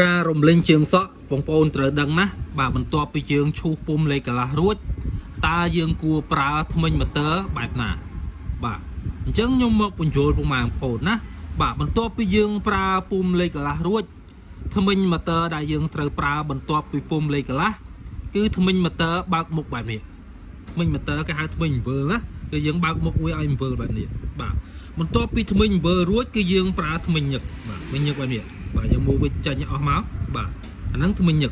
ការរំលេងជើងសក់បងប្អូនត្រូវដឹងណាបាទបន្ទាប់ពីយើងឈូសពុំលេខកន្លះរួចតើយើងគួរប្រើថ្មិញម៉ូទ័របែបណាបាទអញ្ចឹងខ្ញុំមកបញ្យល់ពុកម៉ែបងប្អូនណាបាទបន្ទាប់ពីយើងប្រើពុំលេខកន្លះរួចថ្មិញម៉ូទ័រដែលយើងត្រូវប្រើបន្ទាប់ពីពុំលេខកន្លះគឺថ្មិញម៉ូទ័របើកមុខបែបនេះថ្មិញម៉ូទ័រគេហៅថ្មិញអំបិលណាគឺយើងបើកមុខវាឲ្យអំបិលបែបនេះបាទបន្ទាប់ពីថ្មិញអំបិលរួចគឺយើងប្រើថ្មិញញឹកបាទថ្មិញញឹកបែបនេះបាទយើងមកវាចាញ់អស់មកបាទអាហ្នឹងថ្មិញញឹក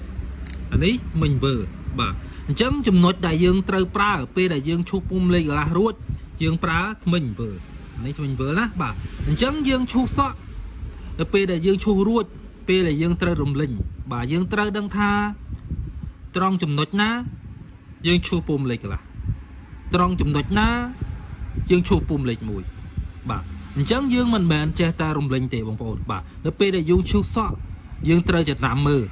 អានេះថ្មិញអំបិលបាទអញ្ចឹងចំណុចដែលយើងត្រូវប្រើពេលដែលយើងឈូសពុំលេខកន្លះរួចយើងប្រើថ្មិញអំបិលនេះថ្មិញអំបិលណាបាទអញ្ចឹងយើងឈូសសក់ដល់ពេលដែលយើងឈូសរួចពេលដែលយើងត្រូវរំលេញបាទយើងត្រូវដឹងថាត្រង់ចំណុចណាយើងឈូសពុំលេខកន្លះត្រង់ចំណុចណាយើងឈូសពុំលេខ1បាទអញ្ចឹងយើងមិនមែនចេះតែរំលេញទេបងប្អូនបាទដល់ពេលដែលយើងឈូសសក់យើងត្រូវចំណាំមើល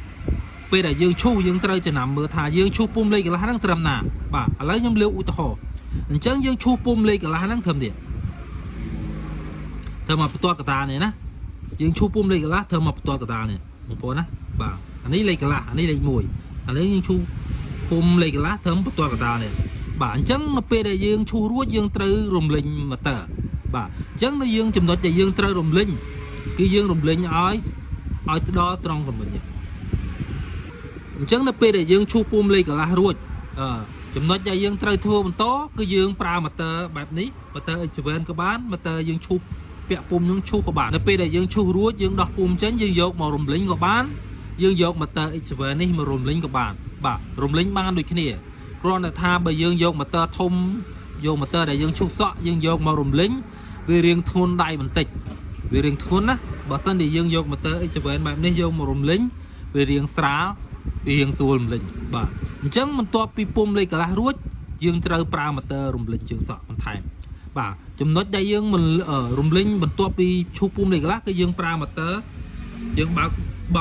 ពេលដែលយើងឈូសយើងត្រូវចំណាំមើលថាយើងឈូសពុំលេខកន្លះហ្នឹងត្រឹមណាបាទឥឡូវខ្ញុំលើកឧទាហរណ៍អញ្ចឹងយើងឈូសពុំលេខកន្លះហ្នឹងត្រឹមនេះធ្វើមកបន្ទាត់កតានេះណាយើងឈូសពុំលេខកន្លះធ្វើមកបន្ទាត់កតានេះបងប្អូនណាបាទអានេះលេខកន្លះអានេះលេខ1ឥឡូវយើងឈូសពុំលេខកន្លះធ្វើបន្ទាត់កតានេះបាទអញ្ចឹងនៅពេលដែលយើងឈូសរួចយើងត្រូវរំលេញម៉ូទ័របាទអញ្ចឹងនៅយើងចំណុចដែលយើងត្រូវរំលេញគឺយើងរំលេញឲ្យទៅដល់ត្រង់ចំណុចនេះអញ្ចឹងនៅពេលដែលយើងឈូសពុំលេខកន្លះរួចចំណុចដែលយើងត្រូវធ្វើបន្តគឺយើងប្រើម៉ូទ័របែបនេះម៉ូទ័រ H7 ក៏បានម៉ូទ័រយើងឈូសពាក់ពុំនឹងឈូសក៏បាននៅពេលដែលយើងឈូសរួចយើងដោះពុំចេញយើងយកមករំលេញក៏បានយើងយកម៉ូទ័រ H7 នេះមករំលេងក៏បានបាទរំលេងបានដូចគ្នាគ្រាន់តែថាបើយើងយកម៉ូទ័រធំយកម៉ូទ័រដែលយើងឈូសសក់យើងយកមករំលេងវារៀងធ្ងន់ដៃបន្តិចវារៀងធ្ងន់ណាបើសិនជាយើងយកម៉ូទ័រ H7 បែបនេះយកមករំលេងវារៀងស្រាលវារៀងស្រួលរំលេងបាទអញ្ចឹងបន្ទាប់ពីពុំលេខកន្លះរួចយើងត្រូវប្រើម៉ូទ័ររំលេងជើងសក់បន្ថែមបាទចំណុចដែលយើងមិនរំលេងបន្ទាប់ពីឈូសពុំលេខកន្លះគឺយើងប្រើម៉ូទ័រយើងបើ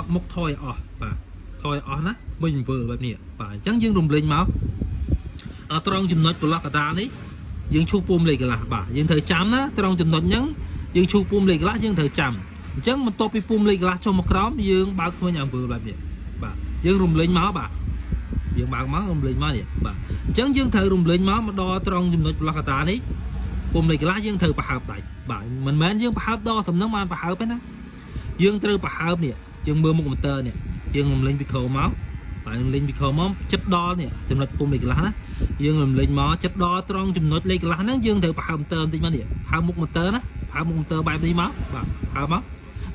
កមុខថយអស់បាទថយអស់ណាវិញអំពើបែបនេះបាទអញ្ចឹងយើងរំលេងមកត្រង់ចំណុចប្រឡោះកតានេះយើងឈូសពុំលេខកន្លះបាទយើងត្រូវចាំណាត្រង់ចំណុចហ្នឹងយើងឈូសពុំលេខកន្លះយើងត្រូវចាំអញ្ចឹងបន្ទាប់ពីពុំលេខកន្លះចុះមកក្រោមយើងបើកធ្វើអំពើបែបនេះបាទយើងរំលេងមកបាទយើងបើកមករំលេងមកនេះបាទអញ្ចឹងយើងត្រូវរំលេងមកដល់ត្រង់ចំណុចប្រឡោះកតានេះពុំលេខកន្លះយើងត្រូវប្រហើបដាច់បាទមិនមែនយើងប្រហើបដល់សំណឹងបានប្រហើបទេណាយើងត្រូវប្រហើបនេះយើងមើលមុខម៉ូទ័រនេះយើងរំលេងពីក្រោមមកបាទរំលេងពីក្រោមមកចិត្តដល់នេះចំណុចពុំលេខកន្លះណាយើងរំលេងមកចិត្តដល់ត្រង់ចំណុចលេខកន្លះហ្នឹងយើងត្រូវប្រហើបម៉ូទ័របន្តិចមកនេះប្រហើបមុខម៉ូទ័រណាប្រហើបមុខម៉ូទ័របែបនេះមកបាទប្រហើបមក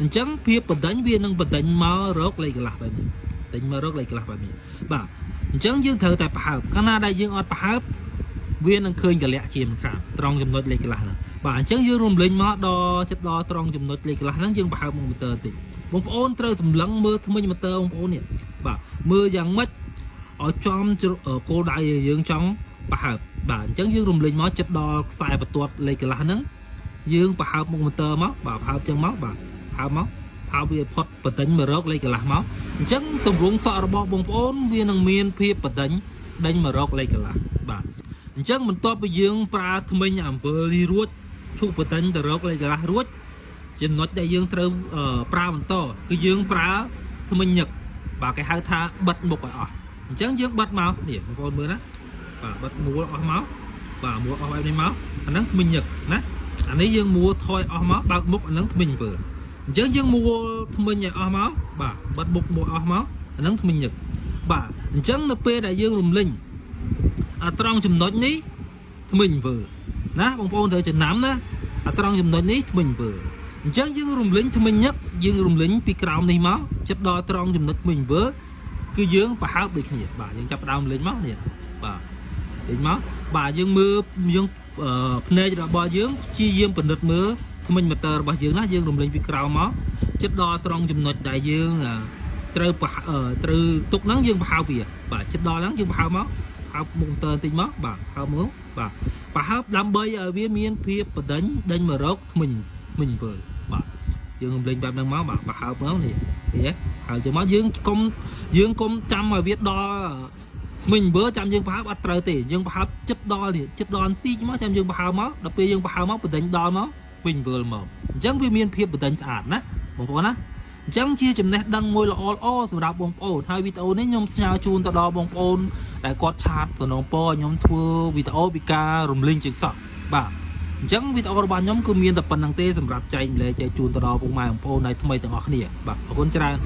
អញ្ចឹងភាពបណ្ដាញវានឹងបណ្ដាញមករកលេខកន្លះបែបនេះដេញមករកលេខកន្លះបែបនេះបាទអញ្ចឹងយើងត្រូវតែប្រហើបកាលណាដែលយើងអត់ប្រហើបវានឹងឃើញកលៈជាមិនខានត្រង់ចំណុចលេខកន្លះហ្នឹងបាទអញ្ចឹងយើងរំលេងមកដល់ចិត្តដល់ត្រង់ចំណុចលេខកន្លះហ្នឹងយើងប្រហើបមុខម៉ូទ័រតិចបងប្អូនត្រូវសម្លឹងមើលថ្មិញម៉ូទ័របងប្អូននេះបាទមើលយ៉ាងម៉េចឲ្យចំគោលដៅយើងចង់ប្រហើបបាទអញ្ចឹងយើងរំលេងមកចិត្តដល់ខ្សែបន្ទាត់លេខកន្លះហ្នឹងយើងប្រហើបមុខម៉ូទ័រមកបាទប្រហើបចឹងមកបាទប្រហើបមកហើយវាផុតបដិញមករកលេខកន្លះមកអញ្ចឹងទម្រង់សក់របស់បងប្អូនវានឹងមានភាពបដិញដេញមករកលេខកន្លះបាទអញ្ចឹងបន្ទាប់ពីយើងប្រើថ្មិញអំបិលនេះរួចឈូសបដិញទៅរកលេខកន្លះរួចចំណុចដែលយើងត្រូវប្រើបន្តគឺយើងប្រើថ្មិញញឹកបាទគេហៅថាបិទមុខឲ្យអស់អញ្ចឹងយើងបិទមកនេះបងប្អូនមើលណាបាទបិទមួលអស់មកបាទមួលអស់បែបនេះមកអាហ្នឹងថ្មិញញឹកណាអានេះយើងមួលថយអស់មកបើកមុខអាហ្នឹងថ្មិញអំបិលអញ្ចឹងយើងមួលថ្មិញឲ្យអស់មកបាទបិទមុខមួលអស់មកអាហ្នឹងថ្មិញញឹកបាទអញ្ចឹងនៅពេលដែលយើងរំលេញត្រង់ចំណុចនេះថ្មិញអំពើណាបងប្អូនត្រូវចំណាំណាត្រង់ចំណុចនេះថ្មិញអំពើអញ្ចឹងយើងរំលេញថ្មិញញឹកយើងរំលេញពីក្រោមនេះមកចិត្តដល់ត្រង់ចំណុចថ្មិញអំពើគឺយើងប្រហើបដូចគ្នាបាទយើងចាប់ដើមលេងមកនេះបាទលេងមកបាទយើងមើលយើងភ្នែករបស់យើងព្យាយាមពិនិត្យមើលថ្មិញម៉ូទ័ររបស់យើងណាយើងរំលេងពីក្រោមមកចិត្តដល់ត្រង់ចំណុចដែលយើងត្រូវទុកហ្នឹងយើងប្រហើបវាបាទចិត្តដល់ហ្នឹងយើងប្រហើបមកប្រហើបមុខម៉ូទ័របន្តិចមកបាទប្រហើបមើលបាទប្រហើបដើម្បីឲ្យវាមានភាពបដិញដេញមករកថ្មិញអំពើបាទយើងរំលេងបែបហ្នឹងមកបាទប្រហើបមកនេះហើយចឹងមកយើងកុំចាំឲ្យវាដល់ថ្មិញអំពើចាំយើងប្រហើបអត់ត្រូវទេយើងប្រហើបចិត្តដល់នេះចិត្តដល់បន្តិចមកចាំយើងប្រហើបមកដល់ពេលយើងប្រហើបមកបដិញដល់មកវិញវិលមកអញ្ចឹងវាមានភាពបដិញស្អាតណាបងប្អូនណា chẳng chia chấm nét đăng môi là all sầm đạp bông ổ hai video này nhom nhào chun tao đo bông ôn đại quạt chặt từ nông po nhom thua video bị ca rùm linh trực sọ bà chẳng video bạn nhóm cứ miên tập phần năng tê sầm đạp chạy chạy chun tao đo bông mai bông ôn này thay từ ngõ khnia bà ở con trai